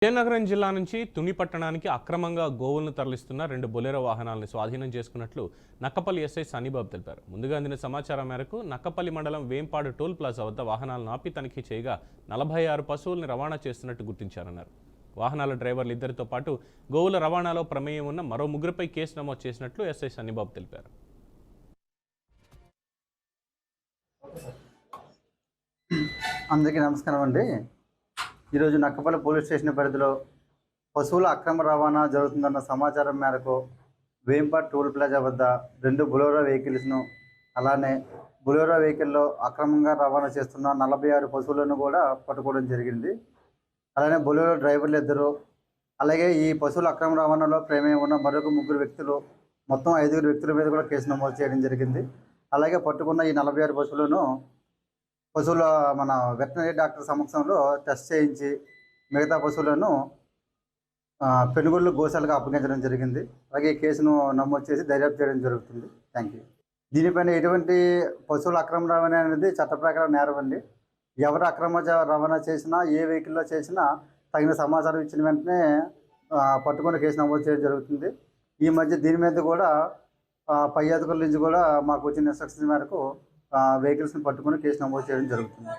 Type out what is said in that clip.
విజయనగరం జిల్లా నుంచి తుని పట్టణానికి అక్రమంగా గోవులను తరలిస్తున్న 2 బొలెరో వాహనాలను స్వాధీనం చేసుకున్నట్లు నక్కపల్లి ఎస్ఐ సనీబాబు తెలిపారు. ముందుగా అందిన సమాచారం మేరకు నక్కపల్లి మండలం వేంపాడు టోల్ ప్లాజా వద్ద వాహనాలను ఆపి తనిఖీ చేయగా 46 పశువులను రవాణా చేస్తున్నట్టు గుర్తించారన్నారు. వాహనాల డ్రైవర్లు ఇద్దరితో పాటు గోవుల రవాణాలో ప్రమేయం ఉన్న మరో ముగ్గురుపై కేసు నమోదు చేసినట్లు ఎస్ఐ సనీబాబు తెలిపారు. అందరికీ నమస్కారం అండి. ఈరోజు నక్కపల్లి పోలీస్ స్టేషన్ పరిధిలో పశువుల అక్రమ రవాణా జరుగుతుందన్న సమాచారం మేరకు వేంపాడు టోల్ ప్లాజా వద్ద 2 బొలెరో వెహికల్స్ను, అలానే బొలెరో వెహికల్లో అక్రమంగా రవాణా చేస్తున్న 46 పశువులను కూడా పట్టుకోవడం జరిగింది. అలానే బొలెరో డ్రైవర్లు ఇద్దరు, అలాగే ఈ పశువుల అక్రమ రవాణాలో ప్రమేయం ఉన్న మరొక 3 వ్యక్తులు, మొత్తం 5 వ్యక్తుల మీద కూడా కేసు నమోదు చేయడం జరిగింది. అలాగే పట్టుకున్న ఈ 46 పశువుల మన వెటనరీ డాక్టర్ సమక్షంలో టెస్ట్ చేయించి మిగతా పశువులను పెనుగొల్లు గోశాలకు అప్పగించడం జరిగింది. అలాగే కేసును నమోదు చేసి దర్యాప్తు చేయడం జరుగుతుంది. Thank you. దీనిపైన ఎటువంటి పశువుల అక్రమ రవాణా అనేది చట్ట ప్రకారం నేరం అండి. ఎవరు అక్రమ రవాణా చేసినా, ఏ వెహికల్లో చేసినా తగిన సమాచారం ఇచ్చిన వెంటనే పట్టుకుని కేసు నమోదు చేయడం జరుగుతుంది. ఈ మధ్య దీని మీద కూడా పై అధికారుల నుంచి కూడా మాకు వచ్చిన ఇన్స్ట్రక్షన్స్ మేరకు వెహికల్స్ని పట్టుకుని కేసు నమోదు చేయడం జరుగుతుంది.